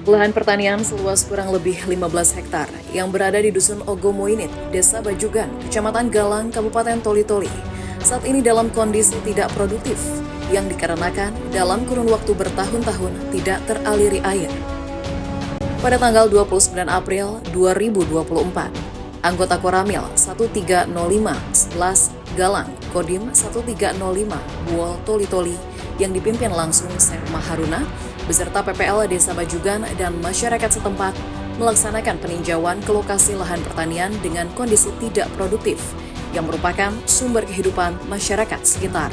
Lahan pertanian seluas kurang lebih 15 hektar yang berada di Dusun Ogomoinit, Desa Bajugan, Kecamatan Galang, Kabupaten Toli-Toli, saat ini dalam kondisi tidak produktif, yang dikarenakan dalam kurun waktu bertahun-tahun tidak teraliri air. Pada tanggal 29 April 2024, anggota Koramil 1305 11 Galang, Kodim 1305 Buol Toli-Toli yang dipimpin langsung Serma Haruna beserta PPL Desa Bajugan dan masyarakat setempat melaksanakan peninjauan ke lokasi lahan pertanian dengan kondisi tidak produktif yang merupakan sumber kehidupan masyarakat sekitar.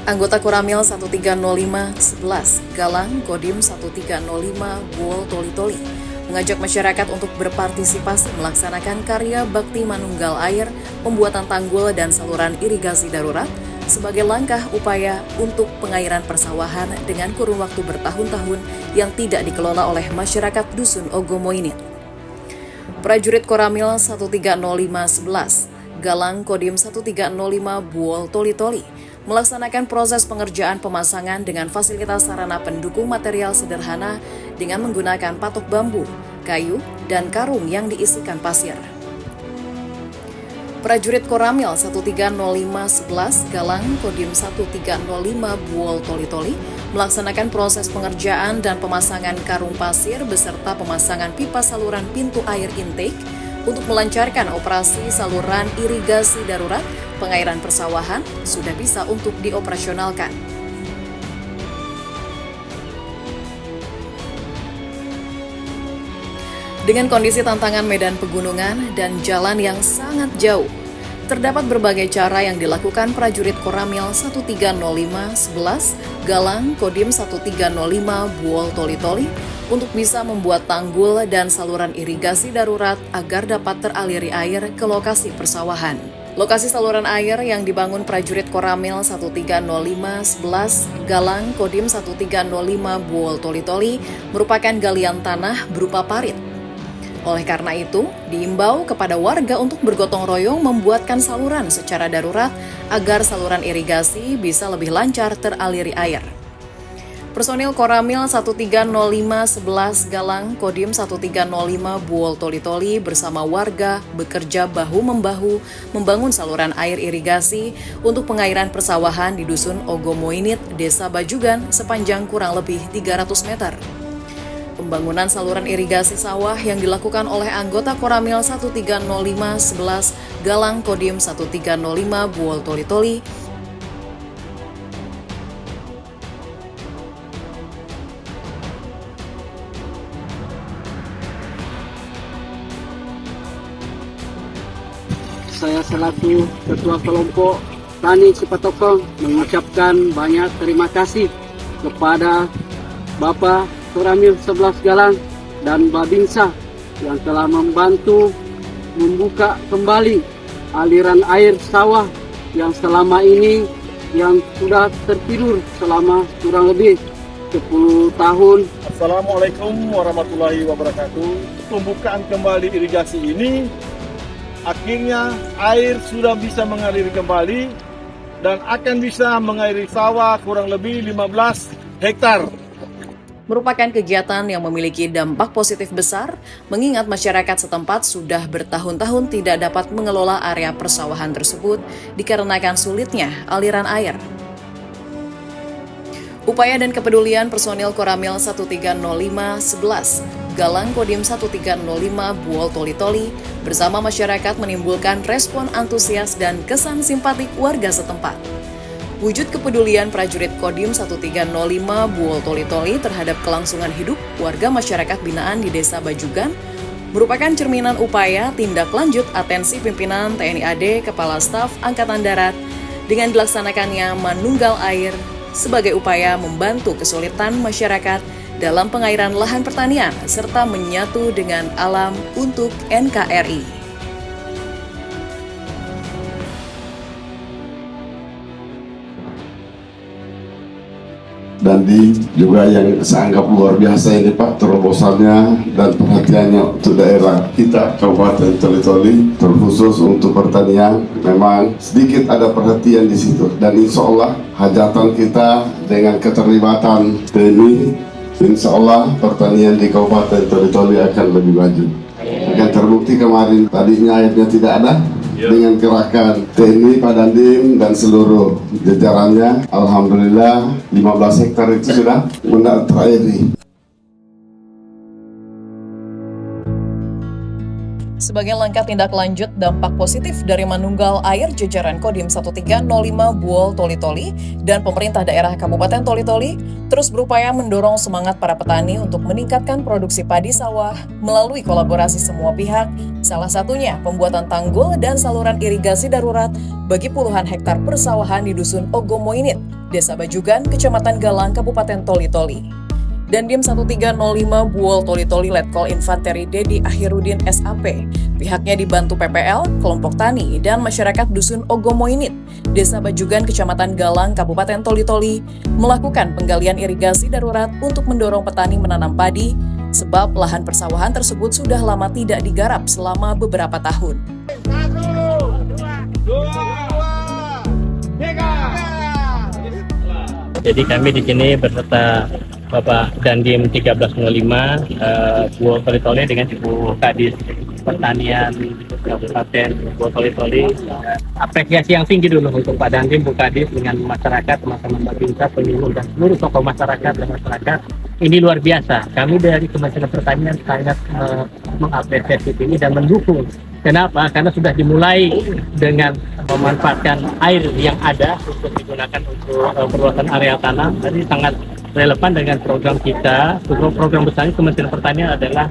Anggota Koramil 1305 11 Galang, Kodim 1305 Buol Toli-Toli mengajak masyarakat untuk berpartisipasi melaksanakan karya bakti manunggal air, pembuatan tanggul dan saluran irigasi darurat sebagai langkah upaya untuk pengairan persawahan dengan kurun waktu bertahun-tahun yang tidak dikelola oleh masyarakat Dusun Ogomoinit. Prajurit Koramil 1305 11 Galang, Kodim 1305 Buol Toli-Toli melaksanakan proses pengerjaan pemasangan dengan fasilitas sarana pendukung material sederhana dengan menggunakan patok bambu, kayu, dan karung yang diisikan pasir. Prajurit Koramil 1305 11 Galang, Kodim 1305 Buol Toli-Toli melaksanakan proses pengerjaan dan pemasangan karung pasir beserta pemasangan pipa saluran pintu air intake untuk melancarkan operasi saluran irigasi darurat. Pengairan persawahan sudah bisa untuk dioperasionalkan. Dengan kondisi tantangan medan pegunungan dan jalan yang sangat jauh, terdapat berbagai cara yang dilakukan prajurit Koramil 1305 11 Galang, Kodim 1305 Buol Toli-Toli untuk bisa membuat tanggul dan saluran irigasi darurat agar dapat teraliri air ke lokasi persawahan. Lokasi saluran air yang dibangun prajurit Koramil 1305 11 Galang, Kodim 1305 Buol Toli-Toli merupakan galian tanah berupa parit. Oleh karena itu, diimbau kepada warga untuk bergotong royong membuatkan saluran secara darurat agar saluran irigasi bisa lebih lancar teraliri air. Personil Koramil 1305 11 Galang, Kodim 1305 Buol Toli-Toli bersama warga bekerja bahu-membahu membangun saluran air irigasi untuk pengairan persawahan di Dusun Ogomoinit, Desa Bajugan sepanjang kurang lebih 300 meter. Pembangunan saluran irigasi sawah yang dilakukan oleh anggota Koramil 1305 11 Galang, Kodim 1305 Buol Toli-Toli saya selaku Ketua Kelompok Tani Cipatokong mengucapkan banyak terima kasih kepada Bapak Koramil 11 Galang dan Babinsa yang telah membantu membuka kembali aliran air sawah yang selama ini yang sudah tertidur selama kurang lebih 10 tahun. Assalamualaikum warahmatullahi wabarakatuh. Pembukaan kembali irigasi ini akhirnya air sudah bisa mengalir kembali dan akan bisa mengairi sawah kurang lebih 15 hektar. Merupakan kegiatan yang memiliki dampak positif besar, mengingat masyarakat setempat sudah bertahun-tahun tidak dapat mengelola area persawahan tersebut dikarenakan sulitnya aliran air. Upaya dan kepedulian personil Koramil 1305 11 Galang, Kodim 1305 Buol Toli-Toli bersama masyarakat menimbulkan respon antusias dan kesan simpatik warga setempat. Wujud kepedulian prajurit Kodim 1305 Buol Toli-Toli terhadap kelangsungan hidup warga masyarakat binaan di Desa Bajugan merupakan cerminan upaya tindak lanjut atensi pimpinan TNI AD Kepala Staf Angkatan Darat dengan dilaksanakannya manunggal air sebagai upaya membantu kesulitan masyarakat dalam pengairan lahan pertanian serta menyatu dengan alam untuk NKRI. Dandi juga yang saya anggap luar biasa ini Pak, terobosannya dan perhatiannya untuk daerah kita Kabupaten Toli-Toli, terkhusus untuk pertanian. Memang sedikit ada perhatian di situ, dan insya Allah hajatan kita dengan keterlibatan TNI, insya Allah pertanian di Kabupaten Toli-Toli akan lebih maju. Akan terbukti kemarin tadinya airnya tidak ada, dengan gerakan TNI, Pak Dandim dan seluruh jajarannya, alhamdulillah 15 hektar itu sudah terairi. Sebagai langkah tindak lanjut dampak positif dari manunggal air, jajaran Kodim 1305 Buol Toli-Toli dan pemerintah daerah Kabupaten Toli-Toli terus berupaya mendorong semangat para petani untuk meningkatkan produksi padi sawah melalui kolaborasi semua pihak, salah satunya pembuatan tanggul dan saluran irigasi darurat bagi puluhan hektar persawahan di Dusun Ogomoinit, Desa Bajugan, Kecamatan Galang, Kabupaten Toli-Toli. Dandim 1305 Buol Toli-Toli Letkol Infanteri Dedi Akhirudin SAP, pihaknya dibantu PPL, kelompok tani, dan masyarakat Dusun Ogomoinit, Desa Bajugan, Kecamatan Galang, Kabupaten Toli-Toli, melakukan penggalian irigasi darurat untuk mendorong petani menanam padi, sebab lahan persawahan tersebut sudah lama tidak digarap selama beberapa tahun. 1, 2, 3. Jadi kami di sini beserta Bapak Dandim 1305 Buol Toli-Toli dengan Ibu Kadis Pertanian Kabupaten Buol Toli-Toli. Apresiasi yang tinggi dulu untuk Pak Dandim, Bu Kadis dengan masyarakat, teman-teman Babinsa, penyuluh dan seluruh tokoh masyarakat dan masyarakat. Ini luar biasa. Kami dari Kementerian Pertanian sangat mengapresiasi ini dan mendukung. Kenapa? Karena sudah dimulai dengan memanfaatkan air yang ada untuk digunakan untuk perluasan area tanam. Jadi sangat relevan dengan program kita. Program besar Kementerian Pertanian adalah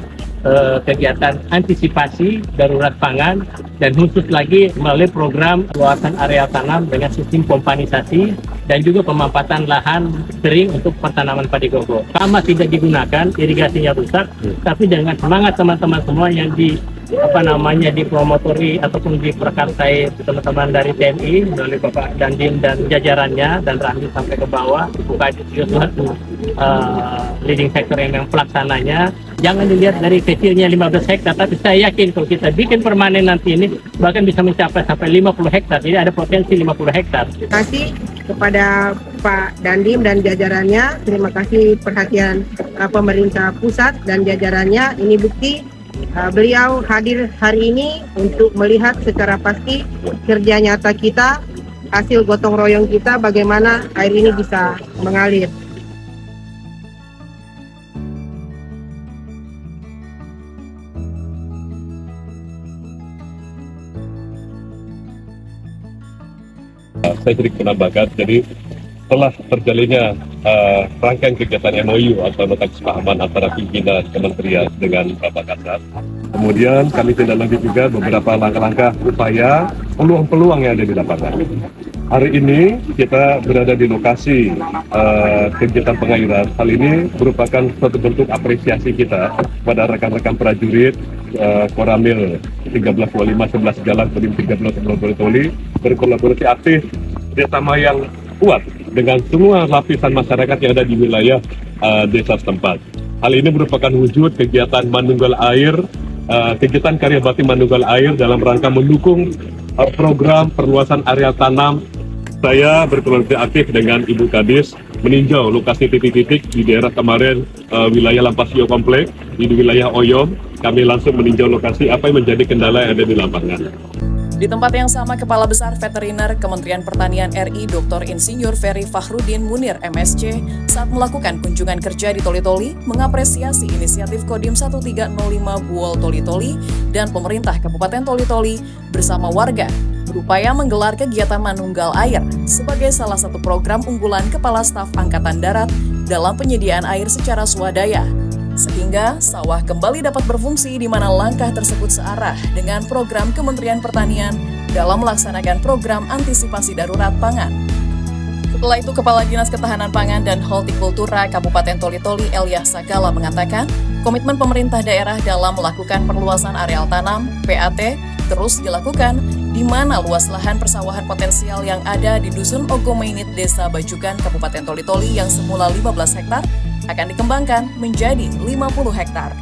kegiatan antisipasi darurat pangan, dan khusus lagi melalui program luasan area tanam dengan sistem pompanisasi dan juga pemanfaatan lahan kering untuk pertanaman padi gogo. Sama tidak digunakan, irigasinya rusak, tapi dengan semangat teman-teman semua yang dipromotori ataupun diperkantai teman-teman dari TNI melalui Bapak Dandim dan jajarannya dan Randy sampai ke bawah, bukan satu leading sector yang pelaksananya. Jangan dilihat dari kecilnya 15 hektar, tapi saya yakin kalau kita bikin permanen nanti ini bahkan bisa mencapai sampai 50 hektar. Jadi ada potensi 50 hektar. Terima kasih kepada Pak Dandim dan jajarannya. Terima kasih perhatian pemerintah pusat dan jajarannya. Ini bukti beliau hadir hari ini untuk melihat secara pasti kerja nyata kita, hasil gotong royong kita, bagaimana air ini bisa mengalir. Saya sedikit menambahkan, jadi setelah terjalinnya rangkaian kegiatan MOU atau nota kesepahaman antara pimpinan kementerian dengan Bapak Kasat, kemudian kami tindak lanjut juga beberapa langkah-langkah upaya peluang-peluang yang ada di lapangan. Hari ini kita berada di lokasi kegiatan pengairan. Hal ini merupakan suatu bentuk apresiasi kita pada rekan-rekan prajurit Koramil 1325 11 Galang Kodim 13 Toli berkolaborasi aktif kerjasama yang kuat dengan semua lapisan masyarakat yang ada di wilayah desa setempat. Hal ini merupakan wujud kegiatan manunggal air, kegiatan karya bakti manunggal air dalam rangka mendukung program perluasan area tanam. Saya berkolaborasi aktif dengan Ibu Kadis meninjau lokasi titik-titik di daerah kemarin wilayah Lampasio Kompleks, di wilayah Oyom. Kami langsung meninjau lokasi apa yang menjadi kendala yang ada di lapangan. Di tempat yang sama, Kepala Besar Veteriner Kementerian Pertanian RI Dr. Insinyur Ferry Fakhrudin Munir MSc saat melakukan kunjungan kerja di Toli-Toli mengapresiasi inisiatif Kodim 1305 Buol Toli-Toli dan pemerintah Kabupaten Toli-Toli bersama warga berupaya menggelar kegiatan manunggal air sebagai salah satu program unggulan Kepala Staf Angkatan Darat dalam penyediaan air secara swadaya, sehingga sawah kembali dapat berfungsi di mana langkah tersebut searah dengan program Kementerian Pertanian dalam melaksanakan program antisipasi darurat pangan. Setelah itu, Kepala Dinas Ketahanan Pangan dan Hortikultura Kabupaten Toli-Toli Elyah Sagala mengatakan, komitmen pemerintah daerah dalam melakukan perluasan areal tanam, PAT, terus dilakukan, di mana luas lahan persawahan potensial yang ada di Dusun Ogomainit, Desa Bajukan, Kabupaten Toli-Toli yang semula 15 hektar akan dikembangkan menjadi 50 hektar.